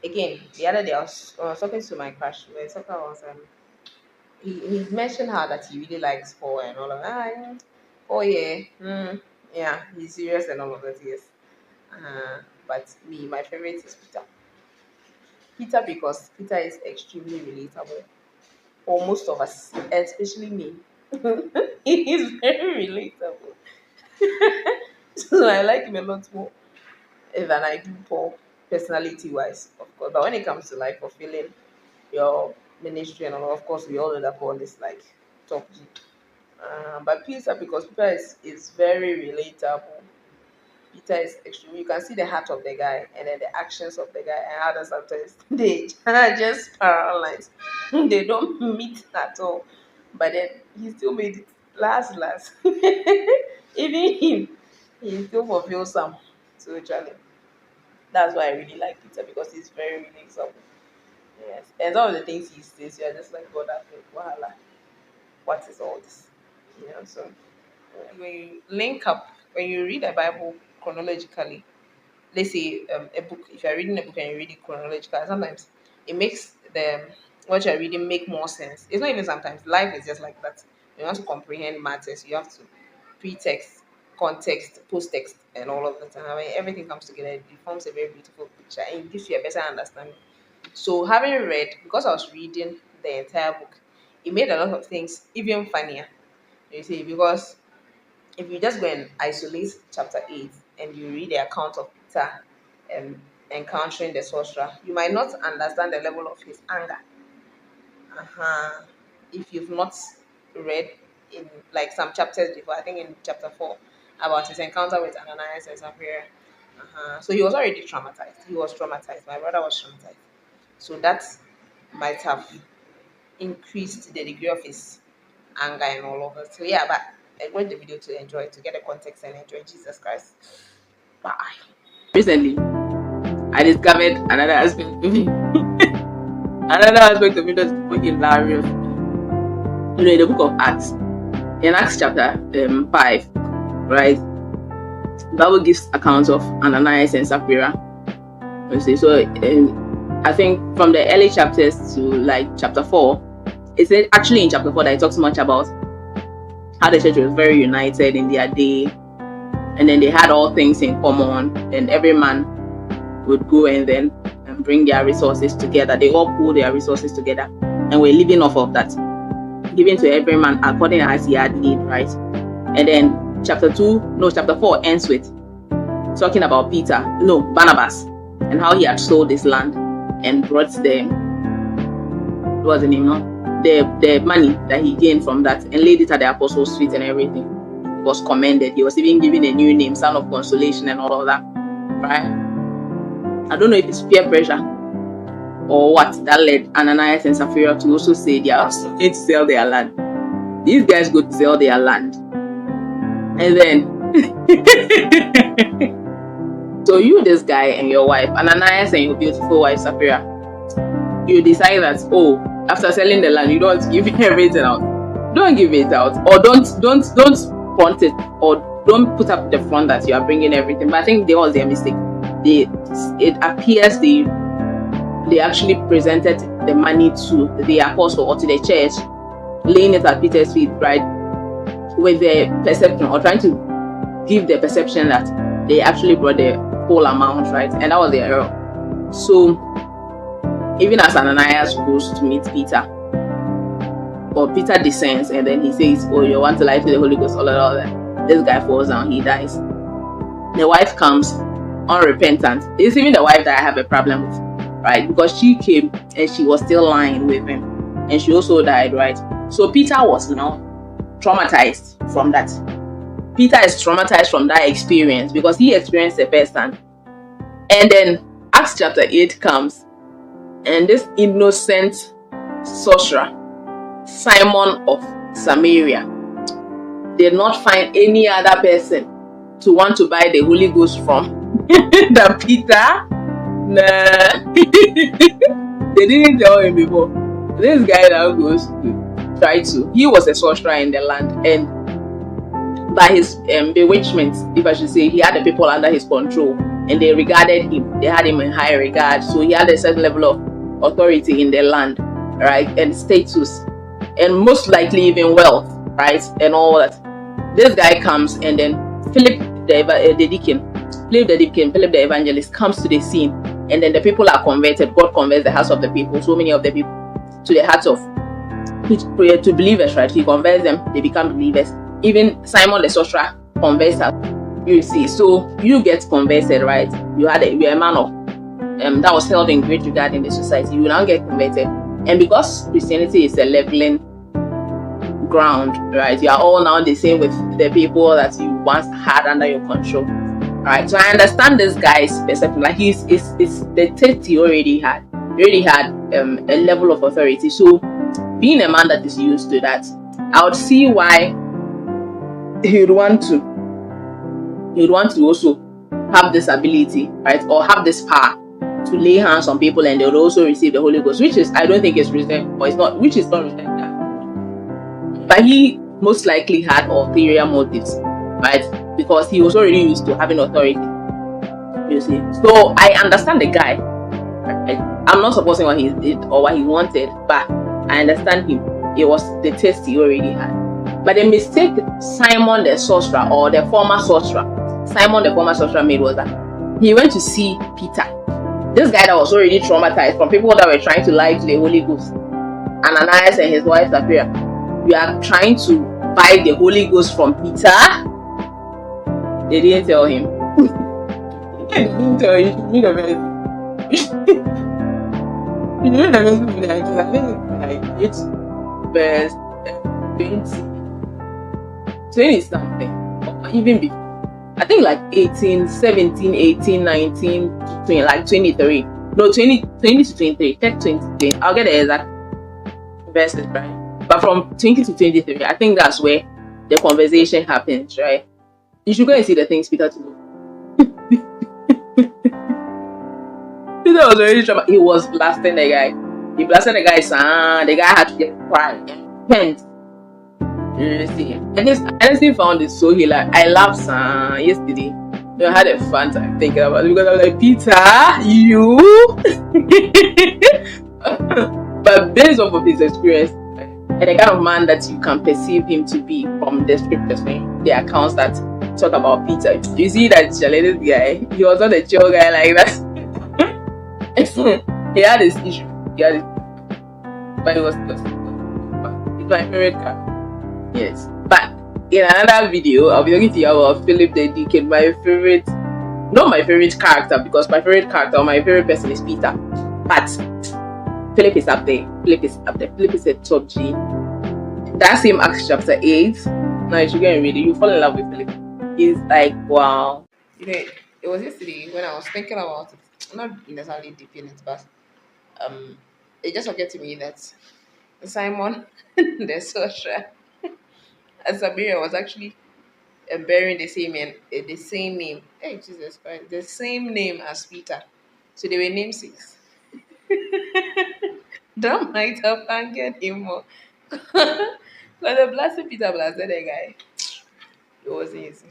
Again, the other day I was talking to my crush. We were talking about he mentioned how that he really likes Paul and all of that. Oh yeah, yeah, he's serious and all of that. Yes, but me, my favorite is Peter. Peter because Peter is extremely relatable. For most of us, especially me, he is very relatable. So I like him a lot more than I do Paul, personality wise, of course. But when it comes to like fulfilling your ministry and all, of course, we all know that Paul is like top G. But Peter, because Peter is very relatable. Peter is extremely, you can see the heart of the guy and then the actions of the guy and how the sometimes they are just paralyzed. They don't meet at all. But then he still made it last. Even him, he still fulfills some. So Charlie. That's why I really like Peter because he's very relatable. Yes. And some of the things he says, you're just like, God, I think, wahala, what is all this? So when you link up, when you read a Bible chronologically, let's say a book, if you're reading a book and you read it chronologically, sometimes it makes the what you're reading make more sense. It's not even sometimes. Life is just like that. You want to comprehend matters, you have to pretext, context, post-text, and all of that. And when everything comes together, it forms a very beautiful picture and it gives you a better understanding. So having read, because I was reading the entire book, it made a lot of things even funnier. You see, because if you just go and isolate chapter 8 and you read the account of Peter um, encountering the sorcerer, you might not understand the level of his anger. If you've not read in like some chapters before, I think in chapter 4, about his encounter with Ananias and Saphhira. So he was already traumatized. He was traumatized. My brother was traumatized. So that might have increased the degree of his anger and all of that. So yeah, but I watched the video to enjoy, to get the context and enjoy Jesus Christ. Bye. Recently, I discovered another aspect of me. Another aspect of me that's hilarious. In the book of Acts, in Acts chapter 5, right? The Bible gives accounts of Ananias and Saphhira. You see, so I think from the early chapters to like chapter 4, it's actually in chapter 4 that it talks much about how the church was very united in their day, and then they had all things in common, and every man would go and then bring their resources together. They all pull their resources together, and we're living off of that, giving to every man according as he had need, right? And then chapter 4 ends with talking about Barnabas, and how he had sold his land and brought the money that he gained from that and laid it at the apostles' feet and everything. He was commended. He was even given a new name, Son of Consolation and all of that, right? I don't know if it's peer pressure or what that led Ananias and Saphhira to also say they are also going to sell their land. These guys go to sell their land. And then so you, this guy and your wife, Ananias and your beautiful wife Saphhira, you decide that, after selling the land, you don't give everything out. Don't give it out, or don't front it, or don't put up the front that you are bringing everything. But I think that was their mistake. It appears they actually presented the money to the apostle or to the church, laying it at Peter's feet, right? With the perception, or trying to give the perception that they actually brought the whole amount, right? And that was the error. So even as Ananias goes to meet Peter, or Peter descends and then he says, you want to lie to the Holy Ghost, all that. This guy falls down, he dies. The wife comes unrepentant. It's even the wife that I have a problem with, right? Because she came and she was still lying with him, and she also died, right? So Peter was now traumatized from that. Peter is traumatized from that experience because he experienced it firsthand. And then Acts chapter 8 comes, and this innocent sorcerer, Simon of Samaria, did not find any other person to want to buy the Holy Ghost from than Peter. Nah. They didn't tell him before. This guy now goes to try to. He was a sorcerer in the land, and by his bewitchment, if I should say, he had the people under his control. and they regarded him. They had him in high regard. So he had a certain level of authority in their land, right, and status, and most likely even wealth, right, and all that. This guy comes, and then Philip the deacon, Philip the evangelist comes to the scene, and then the people are converted. God converts the hearts of the people, so many of the people, to the hearts of to believers, right? He converts them, they become believers. Even Simon the sorcerer converts us. You see, so you get converted, right? You're a man of that was held in great regard in the society. You now get converted, and because Christianity is a leveling ground, right? You are all now the same with the people that you once had under your control, right? So I understand this guy's perception. Like it's the taste he already had. He already had a level of authority. So being a man that is used to that, I would see why he'd want to also have this ability, right, or have this power to lay hands on people, and they would also receive the Holy Ghost, which is I don't think is reason, or it's not, which is not reason. But he most likely had ulterior motives, right? Because he was already used to having authority. You see, so I understand the guy. Right? I'm not supposing what he did or what he wanted, but I understand him. It was the taste he already had. But the mistake Simon the sorcerer, or the former sorcerer, made was that he went to see Peter, this guy that was already traumatized from people that were trying to lie to the Holy Ghost, Ananias and his wife Saphhira. You are trying to buy the Holy Ghost from Peter. They didn't tell him. They didn't tell you. You need a verse. You need a verse with the angel. I think it's like verse 20 something, or even before. I think like 18, 17, 18, 19, 20, like 23. No, 20 to 23. Check 20. I'll get the exact verses, right? But from 20 to 23, I think that's where the conversation happens, right? You should go and see the things Peter to do. Peter was already troubled. He was blasting the guy. He blasted the guy's son. The guy had to get quiet and repent. You see, I honestly found it so hilarious. I laughed yesterday. I had a fun time thinking about it, because I was like, Peter, you. But based off of his experience, and the kind of man that you can perceive him to be from the scriptures, the accounts that talk about Peter, you see that this guy, he was not a chill guy like that. He had his issue. But it's my favorite character. Yes. But in another video, I'll be talking to you about Philip the Deacon, not my favorite character, because my favorite character or my favorite person is Peter. But Philip is up there. Philip is a top G. That same Acts chapter 8. Now you should go and read it. You fall in love with Philip. He's like, wow. It was yesterday when I was thinking about it. Not necessarily deep in it, but it just occurred to me that Simon the sorcerer and Samaria was actually bearing the same name. Hey, Jesus Christ, the same name as Peter. So they were namesakes. That might have angered him more. But the blasted Peter blasted the guy. It wasn't easy.